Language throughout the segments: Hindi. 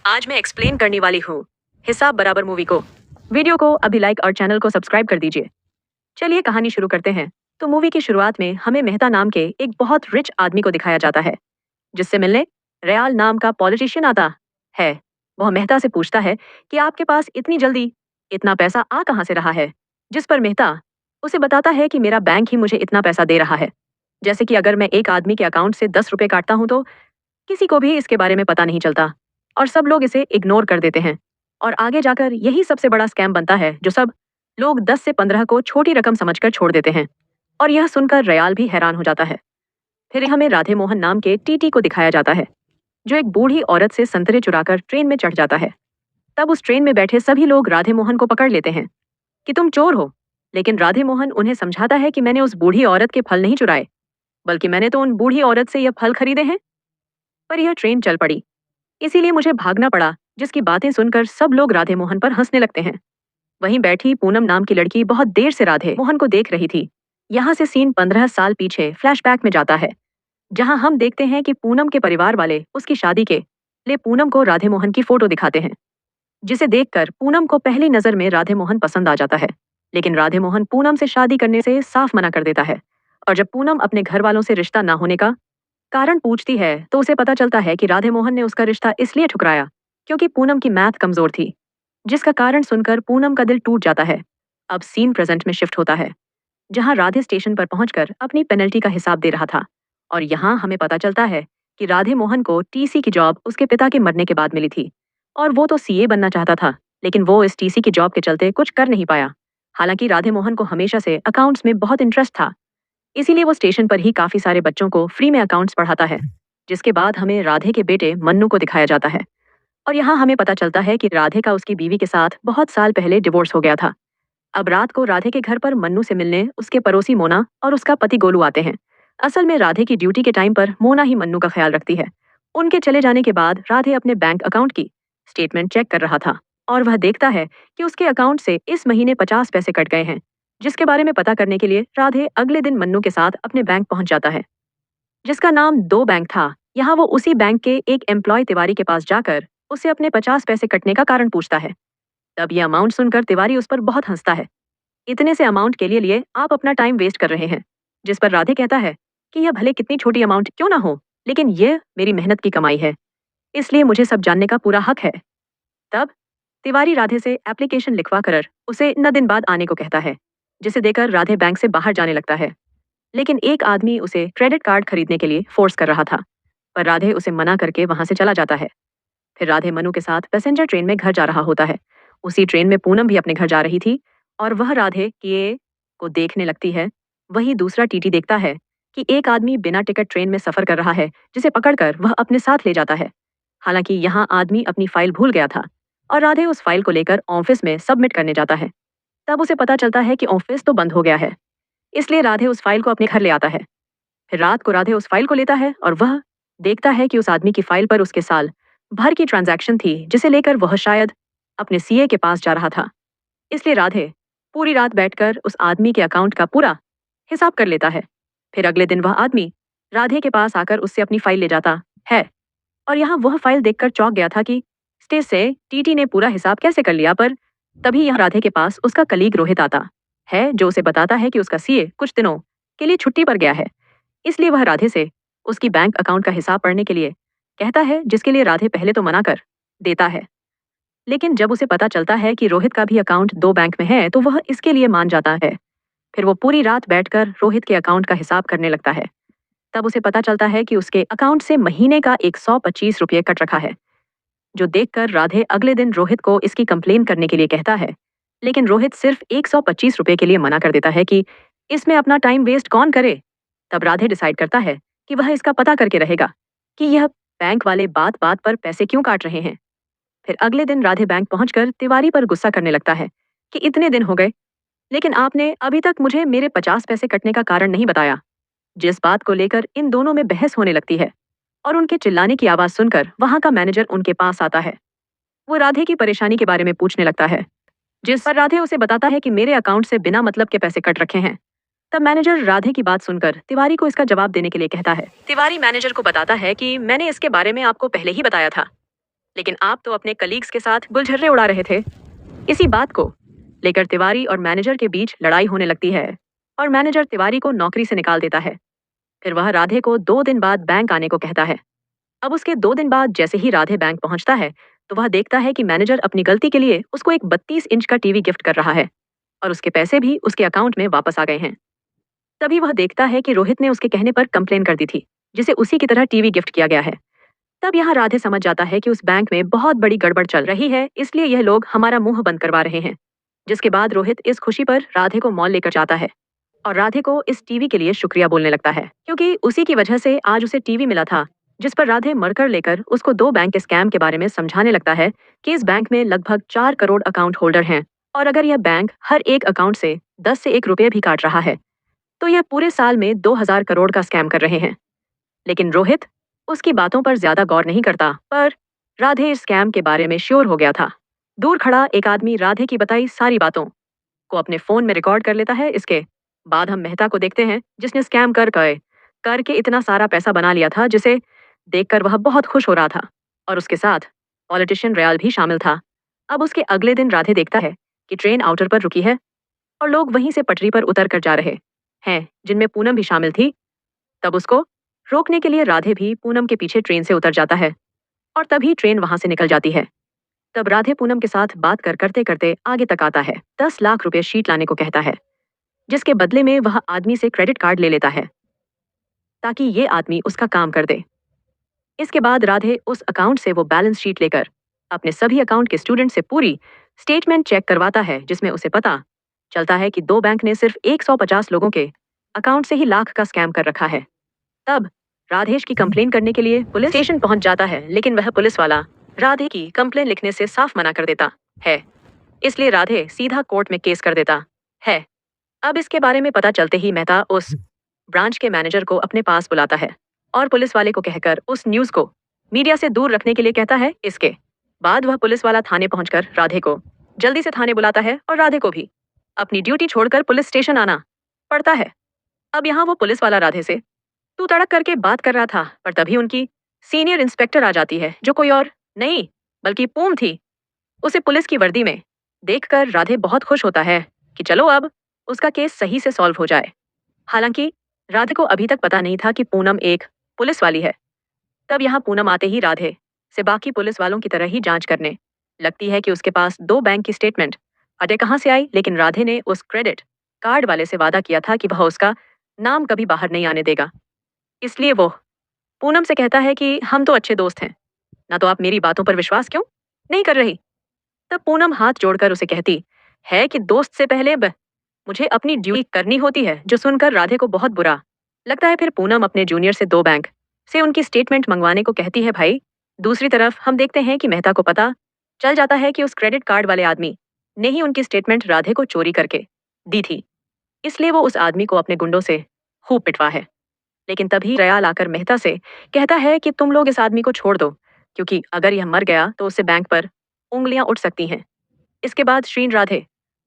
आज मैं एक्सप्लेन करने वाली हूँ हिसाब बराबर मूवी को। वीडियो को अभी लाइक और चैनल को सब्सक्राइब कर दीजिए। चलिए कहानी शुरू करते हैं। तो मूवी की शुरुआत में हमें मेहता नाम के एक बहुत रिच आदमी को दिखाया जाता है, जिससे मिलने रयाल नाम का पॉलिटिशियन आता है। वह मेहता से पूछता है कि आपके पास इतनी जल्दी इतना पैसा आ कहाँ से रहा है, जिस पर मेहता उसे बताता है कि मेरा बैंक ही मुझे इतना पैसा दे रहा है। जैसे कि अगर मैं एक आदमी के अकाउंट से 10 रुपए काटता हूँ तो किसी को भी इसके बारे में पता नहीं चलता और सब लोग इसे इग्नोर कर देते हैं। और आगे जाकर यही सबसे बड़ा स्कैम बनता है, जो सब लोग 10 से 15 को छोटी रकम समझकर छोड़ देते हैं। और यह सुनकर रयाल भी हैरान हो जाता है। फिर हमें राधे मोहन नाम के टीटी को दिखाया जाता है, जो एक बूढ़ी औरत से संतरे चुराकर ट्रेन में चढ़ जाता है। तब उस ट्रेन में बैठे सभी लोग राधे मोहन को पकड़ लेते हैं कि तुम चोर हो। लेकिन राधे मोहन उन्हें समझाता है कि मैंने उस बूढ़ी औरत के फल नहीं चुराए, बल्कि मैंने तो उन बूढ़ी औरत से यह फल खरीदे हैं। पर यह ट्रेन चल पड़ी, इसीलिए मुझे भागना पड़ा, जिसकी बातें सुनकर सब लोग राधे मोहन पर हंसने लगते हैं। वहीं बैठी पूनम नाम की लड़की बहुत देर से राधे मोहन को देख रही थी। यहाँ से सीन 15 साल पीछे फ्लैशबैक में जाता है, जहाँ हम देखते हैं कि पूनम के परिवार वाले उसकी शादी के लिए पूनम को राधे मोहन की फोटो दिखाते हैं, जिसे देखकर पूनम को पहली नजर में राधे मोहन पसंद आ जाता है। लेकिन राधे मोहन पूनम से शादी करने से साफ मना कर देता है। और जब पूनम अपने घर वालों से रिश्ता ना होने का कारण पूछती है तो उसे पता चलता है कि राधे मोहन ने उसका रिश्ता इसलिए ठुकराया क्योंकि पूनम की मैथ कमजोर थी, जिसका कारण सुनकर पूनम का दिल टूट जाता है। अब सीन प्रेजेंट में शिफ्ट होता है, जहां राधे स्टेशन पर पहुंचकर अपनी पेनल्टी का हिसाब दे रहा था। और यहाँ हमें पता चलता है कि राधे मोहन को टीसी की जॉब उसके पिता के मरने के बाद मिली थी और वो तो सीए बनना चाहता था, लेकिन वो इस टीसी की जॉब के चलते कुछ कर नहीं पाया। हालांकि राधे मोहन को हमेशा से अकाउंट्स में बहुत इंटरेस्ट था, इसीलिए वो स्टेशन पर ही काफी सारे बच्चों को फ्री में अकाउंट्स पढ़ाता है। जिसके बाद हमें राधे के बेटे मन्नू को दिखाया जाता है और यहाँ हमें पता चलता है कि राधे का उसकी बीवी के साथ बहुत साल पहले डिवोर्स हो गया था। अब रात को राधे के घर पर मन्नू से मिलने उसके पड़ोसी मोना और उसका पति गोलू आते हैं। असल में राधे की ड्यूटी के टाइम पर मोना ही मन्नू का ख्याल रखती है। उनके चले जाने के बाद राधे अपने बैंक अकाउंट की स्टेटमेंट चेक कर रहा था और वह देखता है कि उसके अकाउंट से इस महीने 50 पैसे कट गए हैं, जिसके बारे में पता करने के लिए राधे अगले दिन मन्नू के साथ अपने बैंक पहुंच जाता है, जिसका नाम दो बैंक था। यहाँ वो उसी बैंक के एक एम्प्लॉय तिवारी के पास जाकर उसे अपने 50 पैसे कटने का कारण पूछता है। तब यह अमाउंट सुनकर तिवारी उस पर बहुत हंसता है। इतने से अमाउंट के लिए आप अपना टाइम वेस्ट कर रहे हैं। जिस पर राधे कहता है कि यह भले कितनी छोटी अमाउंट क्यों ना हो, लेकिन यह मेरी मेहनत की कमाई है, इसलिए मुझे सब जानने का पूरा हक है। तब तिवारी राधे से एप्लीकेशन लिखवा कर उसे 9 दिन बाद आने को कहता है, जिसे देकर राधे बैंक से बाहर जाने लगता है। लेकिन एक आदमी उसे क्रेडिट कार्ड खरीदने के लिए फोर्स कर रहा था, पर राधे उसे मना करके वहां से चला जाता है। फिर राधे मनु के साथ पैसेंजर ट्रेन में घर जा रहा होता है। उसी ट्रेन में पूनम भी अपने घर जा रही थी और वह राधे के को देखने लगती है। वही दूसरा टीटी देखता है कि एक आदमी बिना टिकट ट्रेन में सफर कर रहा है, जिसे पकड़कर वह अपने साथ ले जाता है। हालांकि यहाँ आदमी अपनी फाइल भूल गया था और राधे उस फाइल को लेकर ऑफिस में सबमिट करने जाता है। तब उसे पता चलता है कि ऑफिस तो बंद हो गया है, इसलिए राधे उस फाइल को अपने घर ले आता है। फिर रात को राधे उस फाइल को लेता है और वह देखता है कि उस आदमी की फाइल पर उसके साल भर की ट्रांजैक्शन थी, जिसे लेकर वह शायद अपने सीए के पास जा रहा था। इसलिए राधे पूरी रात बैठकर उस आदमी के अकाउंट का पूरा हिसाब कर लेता है। फिर अगले दिन वह आदमी राधे के पास आकर उससे अपनी फाइल ले जाता है और यहाँ वह फाइल देखकर चौंक गया था कि स्टेज से टीटी ने पूरा हिसाब कैसे कर लिया। पर तभी यहाँ राधे के पास उसका कलीग रोहित आता है, जो उसे बताता है कि उसका सीए कुछ दिनों के लिए छुट्टी पर गया है, इसलिए वह राधे से उसकी बैंक अकाउंट का हिसाब पढ़ने के लिए कहता है, जिसके लिए राधे पहले तो मना कर देता है। लेकिन जब उसे पता चलता है कि रोहित का भी अकाउंट दो बैंक में है तो वह इसके लिए मान जाता है। फिर वो पूरी रात बैठकर रोहित के अकाउंट का हिसाब करने लगता है। तब उसे पता चलता है कि उसके अकाउंट से महीने का 125 रुपये कट रखा है, जो देखकर राधे अगले दिन रोहित को इसकी कंप्लेन करने के लिए कहता है। लेकिन रोहित सिर्फ 125 रुपये के लिए मना कर देता है कि इसमें अपना टाइम वेस्ट कौन करे। तब राधे डिसाइड करता है कि वह इसका पता करके रहेगा कि यह बैंक वाले बात बात पर पैसे क्यों काट रहे हैं। फिर अगले दिन राधे बैंक पहुंचकर तिवारी पर गुस्सा करने लगता है कि इतने दिन हो गए, लेकिन आपने अभी तक मुझे मेरे 50 पैसे कटने का कारण नहीं बताया। जिस बात को लेकर इन दोनों में बहस होने लगती है और उनके चिल्लाने की आवाज सुनकर वहां का मैनेजर उनके पास आता है। वो राधे की परेशानी के बारे में पूछने लगता है, जिस पर राधे उसे बताता है कि मेरे अकाउंट से बिना मतलब के पैसे कट रखे हैं। तब मैनेजर राधे की बात सुनकर तिवारी को इसका जवाब देने के लिए कहता है। तिवारी मैनेजर को बताता है कि मैंने इसके बारे में आपको पहले ही बताया था, लेकिन आप तो अपने कलीग्स के साथ गुलझर्रे उड़ा रहे थे। इसी बात को लेकर तिवारी और मैनेजर के बीच लड़ाई होने लगती है और मैनेजर तिवारी को नौकरी से निकाल देता है। फिर वह राधे को 2 दिन बाद बैंक आने को कहता है। अब उसके 2 दिन बाद जैसे ही राधे बैंक पहुंचता है तो वह देखता है कि मैनेजर अपनी गलती के लिए उसको एक 32 इंच का टीवी गिफ्ट कर रहा है और उसके पैसे भी उसके अकाउंट में वापस आ गए हैं। तभी वह देखता है कि रोहित ने उसके कहने पर कंप्लेन कर दी थी, जिसे उसी की तरह टीवी गिफ्ट किया गया है। तब यहाँ राधे समझ जाता है कि उस बैंक में बहुत बड़ी गड़बड़ चल रही है, इसलिए यह लोग हमारा मुंह बंद करवा रहे हैं। जिसके बाद रोहित इस खुशी पर राधे को मॉल लेकर जाता है और राधे को इस टीवी के लिए शुक्रिया बोलने लगता है, क्योंकि उसी की वजह से आज उसे टीवी मिला था। जिस पर राधे मरकर लेकर उसको 2 बैंक के स्कैम के बारे में समझाने लगता है कि इस बैंक में लगभग 4 करोड़ अकाउंट होल्डर हैं और अगर यह बैंक हर एक अकाउंट से 10 से 1 रुपये भी काट रहा है तो यह पूरे साल में 2000 करोड़ का स्कैम कर रहे हैं। लेकिन रोहित उसकी बातों पर ज्यादा गौर नहीं करता, पर राधे इस स्कैम के बारे में श्योर हो गया था। दूर खड़ा एक आदमी राधे की बताई सारी बातों को अपने फोन में रिकॉर्ड कर लेता है। इसके बाद हम मेहता को देखते हैं, जिसने स्कैम करके इतना सारा पैसा बना लिया था, जिसे देखकर वह बहुत खुश हो रहा था और उसके साथ पॉलिटिशियन रयाल भी शामिल था। अब उसके अगले दिन राधे देखता है कि ट्रेन आउटर पर रुकी है और लोग वहीं से पटरी पर उतर कर जा रहे हैं, जिनमें पूनम भी शामिल थी। तब उसको रोकने के लिए राधे भी पूनम के पीछे ट्रेन से उतर जाता है और तभी ट्रेन वहां से निकल जाती है। तब राधे पूनम के साथ बात करते करते आगे तक आता है। 10 लाख रुपए शीट लाने को कहता है, जिसके बदले में वह आदमी से क्रेडिट कार्ड ले लेता है ताकि ये आदमी उसका काम कर दे। इसके बाद राधे उस अकाउंट से वो बैलेंस शीट लेकर अपने सभी अकाउंट के स्टूडेंट से पूरी स्टेटमेंट चेक करवाता है, जिसमें उसे पता चलता है कि 2 बैंक ने सिर्फ 150 लोगों के अकाउंट से ही लाख का स्कैम कर रखा है। तब राधेश की कंप्लेन करने के लिए पुलिस स्टेशन पहुंच जाता है, लेकिन वह पुलिस वाला राधे की कंप्लेन लिखने से साफ मना कर देता है, इसलिए राधे सीधा कोर्ट में केस कर देता है। अब इसके बारे में पता चलते ही मेहता उस ब्रांच के मैनेजर को अपने पास बुलाता है और पुलिस वाले को कहकर उस न्यूज को मीडिया से दूर रखने के लिए कहता है। इसके बाद वह पुलिस वाला थाने पहुंचकर राधे को जल्दी से थाने बुलाता है और राधे को भी अपनी ड्यूटी छोड़कर पुलिस स्टेशन आना पड़ता है। अब यहाँ वो पुलिस वाला राधे से तू तड़क करके बात कर रहा था, पर तभी उनकी सीनियर इंस्पेक्टर आ जाती है, जो कोई और नहीं बल्कि पूम थी। उसे पुलिस की वर्दी में देखकर राधे बहुत खुश होता है कि चलो अब उसका केस सही से सॉल्व हो जाए। हालांकि राधे को अभी तक पता नहीं था कि पूनम एक पुलिस वाली है। तब यहाँ पूनम आते ही राधे से बाकी पुलिस वालों की तरह ही जांच करने लगती है कि उसके पास 2 बैंक की स्टेटमेंट अजय कहाँ से आई, लेकिन राधे ने उस क्रेडिट कार्ड वाले से वादा किया था कि वह उसका नाम कभी बाहर नहीं आने देगा। इसलिए वो पूनम से कहता है कि हम तो अच्छे दोस्त हैं ना, तो आप मेरी बातों पर विश्वास क्यों नहीं कर रही। तब पूनम हाथ जोड़कर उसे कहती है कि दोस्त से पहले मुझे अपनी ड्यूटी करनी होती है, जो सुनकर राधे को बहुत बुरा लगता है। फिर पूनम अपने जूनियर से 2 बैंक से उनकी स्टेटमेंट मंगवाने को कहती है। भाई दूसरी तरफ हम देखते हैं कि मेहता को पता चल जाता है कि उस क्रेडिट कार्ड वाले आदमी ने ही उनकी स्टेटमेंट राधे को चोरी करके दी थी, इसलिए वो उस आदमी को अपने गुंडों से खूब पिटवा है। लेकिन तभी रयाल आकर मेहता से कहता है कि तुम लोग इस आदमी को छोड़ दो, क्योंकि अगर यह मर गया तो उससे बैंक पर उंगलियां उठ सकती हैं। इसके बाद श्रीन राधे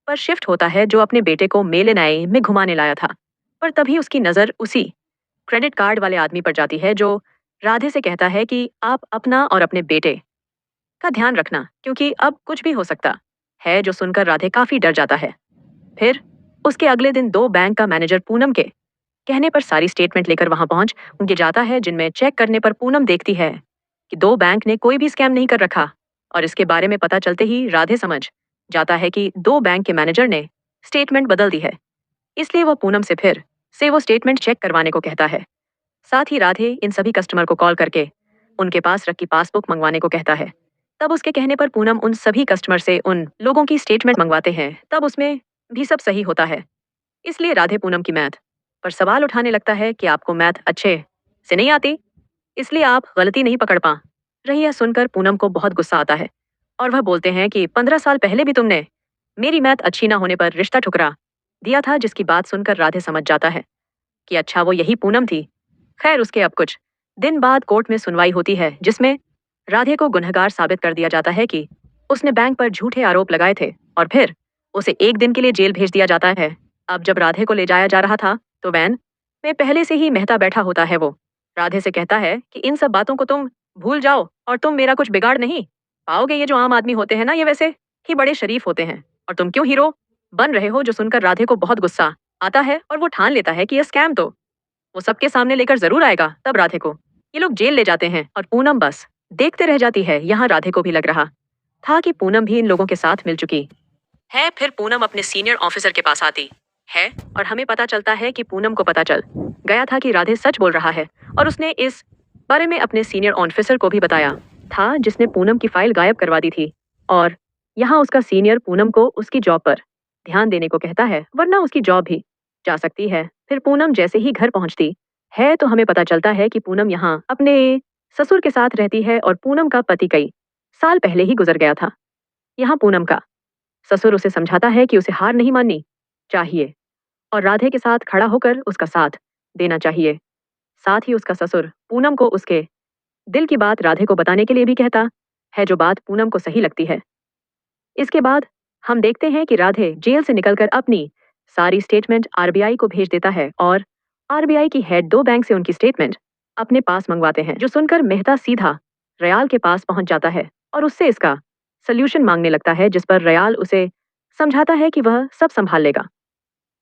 पर शिफ्ट होता है, जो अपने बेटे को मेलेनाई में घुमाने लाया था। पर तभी उसकी नजर उसी क्रेडिट कार्ड वाले आदमी पर जाती है, जो राधे से कहता है कि आप अपना और अपने बेटे का ध्यान रखना, क्योंकि अब कुछ भी हो सकता है। जो सुनकर राधे काफी डर जाता है। फिर उसके अगले दिन 2 बैंक का मैनेजर पूनम के कहने पर सारी स्टेटमेंट लेकर वहां पहुंच उनके जाता है, जिनमें चेक करने पर पूनम देखती है कि 2 बैंक ने कोई भी स्कैम नहीं कर रखा। और इसके बारे में पता चलते ही राधे समझ जाता है कि 2 बैंक के मैनेजर ने स्टेटमेंट बदल दी है, इसलिए वह पूनम से फिर से वो स्टेटमेंट चेक करवाने को कहता है। साथ ही राधे इन सभी कस्टमर को कॉल करके उनके पास रखी पासबुक मंगवाने को कहता है। तब उसके कहने पर पूनम उन सभी कस्टमर से उन लोगों की स्टेटमेंट मंगवाते हैं। तब उसमें भी सब सही होता है, इसलिए राधे पूनम की मैथ पर सवाल उठाने लगता है कि आपको मैथ अच्छे से नहीं आती, इसलिए आप गलती नहीं पकड़ पा रही है। सुनकर पूनम को बहुत गुस्सा आता है और वह बोलते हैं कि 15 साल पहले भी तुमने मेरी मैथ अच्छी ना होने पर रिश्ता ठुकरा दिया था। जिसकी बात सुनकर राधे समझ जाता है कि अच्छा वो यही पूनम थी। खैर उसके अब कुछ दिन बाद कोर्ट में सुनवाई होती है, जिसमें राधे को गुनहगार साबित कर दिया जाता है कि उसने बैंक पर झूठे आरोप लगाए थे और फिर उसे 1 दिन के लिए जेल भेज दिया जाता है। अब जब राधे को ले जाया जा रहा था तो वैन में पहले से ही मेहता बैठा होता है। वो राधे से कहता है कि इन सब बातों को तुम भूल जाओ और तुम मेरा कुछ बिगाड़ नहीं पाओगे। ये जो आम आदमी होते हैं ना, ये वैसे ही बड़े शरीफ होते हैं। और तुम क्यों हीरो बन रहे हो? जो सुनकर राधे को बहुत गुस्सा आता है और वो ठान लेता है कि यह स्कैम तो वो सबके सामने लेकर जरूर आएगा। तब राधे को ये लोग जेल ले जाते हैं और पूनम बस देखते रह जाती है। यहाँ राधे को भी लग रहा था कि पूनम भी इन लोगों के साथ मिल चुकी है। फिर पूनम अपने सीनियर ऑफिसर के पास आती है और हमें पता चलता है कि पूनम को पता चल गया था कि राधे सच बोल रहा है और उसने इस बारे में अपने सीनियर ऑफिसर को भी बताया था, जिसने पूनम की फाइल गायब करवा दी थी। और यहाँ उसका सीनियर पूनम को उसकी जॉब पर ध्यान देने को कहता है, वरना उसकी जॉब भी जा सकती है। फिर पूनम जैसे ही घर पहुंचती है तो हमें पता चलता है कि पूनम यहाँ अपने ससुर के साथ रहती है और पूनम का पति कई साल पहले ही गुजर गया था। यहाँ पूनम का ससुर उसे समझाता है कि उसे हार नहीं माननी चाहिए और राधे के साथ खड़ा होकर उसका साथ देना चाहिए। साथ ही उसका ससुर पूनम को उसके दिल की बात राधे को बताने के लिए भी कहता है, जो बात पूनम को सही लगती है। इसके बाद हम देखते हैं कि राधे जेल से निकलकर अपनी सारी स्टेटमेंट आरबीआई को भेज देता है और आरबीआई की हेड दो बैंक से उनकी स्टेटमेंट अपने पास मंगवाते हैं, जो सुनकर मेहता सीधा रयाल के पास पहुंच जाता है और उससे इसका सल्यूशन मांगने लगता है, जिस पर रयाल उसे समझाता है कि वह सब संभाल लेगा।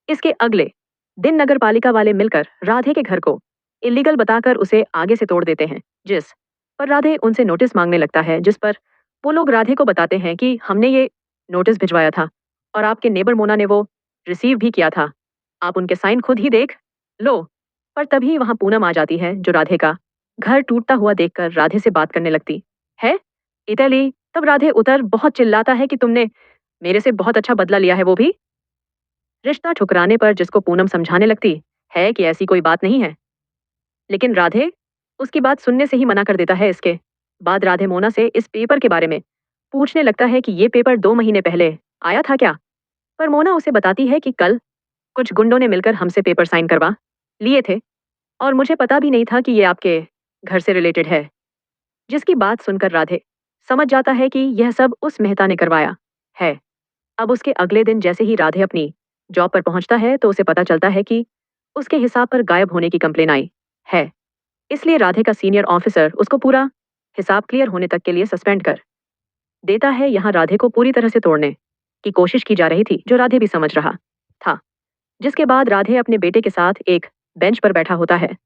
इसके अगले दिन नगर पालिका वाले मिलकर राधे के घर को इलीगल बताकर उसे आगे से तोड़ देते हैं, जिस पर राधे उनसे नोटिस मांगने लगता है, जिस पर वो लोग राधे को बताते हैं कि हमने ये नोटिस भिजवाया था और आपके नेबर मोना ने वो रिसीव भी किया था, आप उनके साइन खुद ही देख लो। पर तभी वहां पूनम आ जाती है, जो राधे का घर टूटता हुआ देखकर राधे से बात करने लगती है। इटली तब राधे उतर बहुत चिल्लाता है कि तुमने मेरे से बहुत अच्छा बदला लिया है, वो भी रिश्ता ठुकराने पर, जिसको पूनम समझाने लगती है कि ऐसी कोई बात नहीं है। लेकिन राधे उसकी बात सुनने से ही मना कर देता है। इसके बाद राधे मोना से इस पेपर के बारे में पूछने लगता है कि ये पेपर 2 महीने पहले आया था क्या। पर मोना उसे बताती है कि कल कुछ गुंडों ने मिलकर हमसे पेपर साइन करवा लिए थे और मुझे पता भी नहीं था कि ये आपके घर से रिलेटेड है। जिसकी बात सुनकर राधे समझ जाता है कि यह सब उस मेहता ने करवाया है। अब उसके अगले दिन जैसे ही राधे अपनी जॉब पर पहुंचता है तो उसे पता चलता है कि उसके हिसाब पर गायब होने की कंप्लेन आई है। इसलिए राधे का सीनियर ऑफिसर उसको पूरा हिसाब क्लियर होने तक के लिए सस्पेंड कर देता है। यहाँ राधे को पूरी तरह से तोड़ने की कोशिश की जा रही थी, जो राधे भी समझ रहा था। जिसके बाद राधे अपने बेटे के साथ एक बेंच पर बैठा होता है।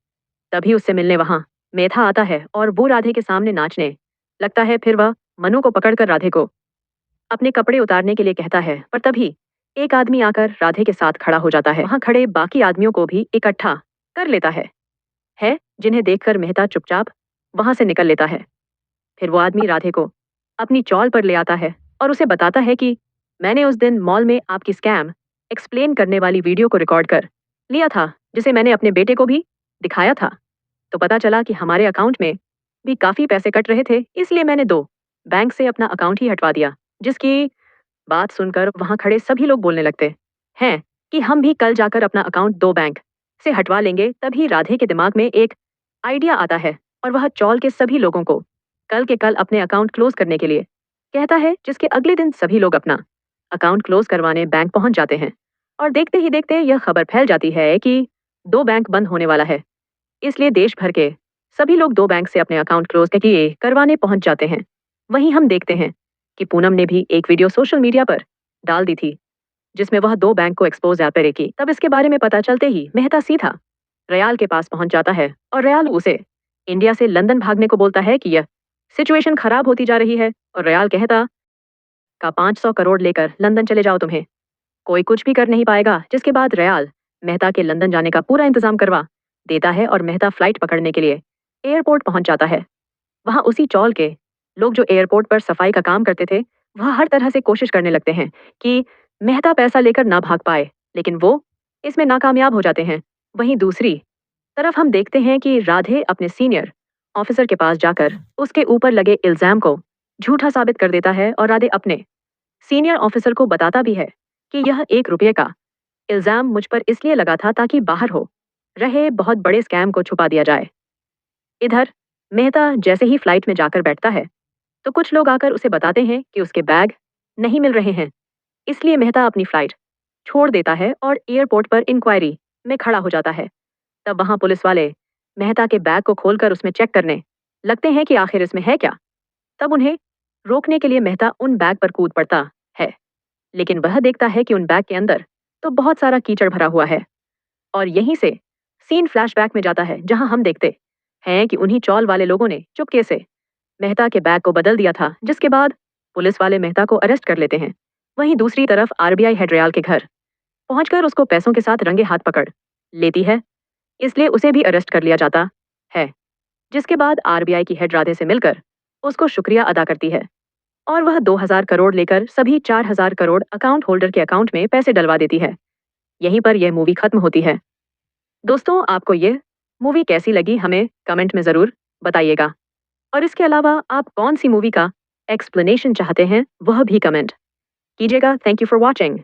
तभी उससे मिलने वहां मेधा आता है और वो राधे के सामने नाचने लगता है। फिर वह मनु को पकड़कर राधे को अपने कपड़े उतारने के लिए कहता है, पर तभी एक आदमी आकर राधे के साथ खड़ा हो जाता है। वहां खड़े बाकी आदमियों को भी इकट्ठा कर लेता है, जिन्हें देखकर मेहता चुपचाप वहां से निकल लेता है। फिर वो आदमी राधे को अपनी चौल पर ले आता है और उसे बताता है कि मैंने उस दिन मॉल में आपकी स्कैम एक्सप्लेन करने वाली वीडियो को रिकॉर्ड कर लिया था, जिसे मैंने अपने बेटे को भी दिखाया था। तो पता चला कि हमारे अकाउंट में भी काफी पैसे कट रहे थे, इसलिए मैंने दो बैंक से अपना अकाउंट ही हटवा दिया। जिसकी बात सुनकर वहां खड़े सभी लोग बोलने लगते हैं कि हम भी कल जाकर अपना अकाउंट दो बैंक से हटवा लेंगे। तभी राधे के दिमाग में एक आइडिया आता है और वह चौल के सभी लोगों को कल के कल अपने अकाउंट क्लोज करने के लिए कहता है। जिसके अगले दिन सभी लोग अपना अकाउंट क्लोज करवाने बैंक पहुंच जाते हैं और देखते ही देखते यह खबर फैल जाती है कि दो बैंक बंद होने वाला है। इसलिए देश भर के सभी लोग दो बैंक से अपने अकाउंट क्लोज किए करवाने पहुंच जाते हैं। वहीं हम देखते हैं कि पूनम ने भी एक वीडियो सोशल मीडिया पर डाल दी थी, जिसमें वह दो बैंक को एक्सपोज करेगी। तब इसके बारे में पता चलते ही मेहता सीधा रयाल के पास पहुंच जाता है और रयाल उसे इंडिया से लंदन भागने को बोलता है कि यह सिचुएशन खराब होती जा रही है। और रयाल कहता का 500 करोड़ लेकर लंदन चले जाओ, तुम्हें कोई कुछ भी कर नहीं पाएगा। जिसके बाद रयाल मेहता के लंदन जाने का पूरा इंतजाम करवा देता है और मेहता फ्लाइट पकड़ने के लिए एयरपोर्ट पहुंच जाता है। वहां उसी चौल के लोग जो एयरपोर्ट पर सफाई का काम करते थे, वह हर तरह से कोशिश करने लगते हैं कि मेहता पैसा लेकर ना भाग पाए, लेकिन वो इसमें नाकामयाब हो जाते हैं। वहीं दूसरी तरफ हम देखते हैं कि राधे अपने सीनियर ऑफिसर के पास जाकर उसके ऊपर लगे इल्जाम को झूठा साबित कर देता है और राधे अपने सीनियर ऑफिसर को बताता भी है कि यह 1 रुपये का इल्जाम मुझ पर इसलिए लगा था ताकि बाहर हो रहे बहुत बड़े स्कैम को छुपा दिया जाए। इधर मेहता जैसे ही फ्लाइट में जाकर बैठता है तो कुछ लोग आकर उसे बताते हैं कि उसके बैग नहीं मिल रहे हैं। इसलिए मेहता अपनी फ्लाइट छोड़ देता है और एयरपोर्ट पर इंक्वायरी में खड़ा हो जाता है। तब वहां पुलिस वाले मेहता के बैग को खोलकर उसमें चेक करने लगते हैं कि आखिर इसमें है क्या। तब उन्हें रोकने के लिए मेहता उन बैग पर कूद पड़ता है, लेकिन वह देखता है कि उन बैग के अंदर तो बहुत सारा कीचड़ भरा हुआ है। और यहीं से सीन फ्लैशबैक में जाता है, जहां हम देखते हैं कि उन्हीं चौल वाले लोगों ने चुपके से मेहता के बैग को बदल दिया था, जिसके बाद पुलिस वाले मेहता को अरेस्ट कर लेते हैं। वहीं दूसरी तरफ आरबीआई हेड रयाल के घर पहुंचकर उसको पैसों के साथ रंगे हाथ पकड़ लेती है, इसलिए उसे भी अरेस्ट कर लिया जाता है। जिसके बाद आरबीआई की हेड राधे से मिलकर उसको शुक्रिया अदा करती है और वह 2000 करोड़ लेकर सभी 4000 करोड़ अकाउंट होल्डर के अकाउंट में पैसे डलवा देती है। यहीं पर यह मूवी खत्म होती है। दोस्तों, आपको ये मूवी कैसी लगी हमें कमेंट में ज़रूर बताइएगा। और इसके अलावा आप कौन सी मूवी का एक्सप्लेनेशन चाहते हैं वह भी कमेंट कीजिएगा। Thank you for watching.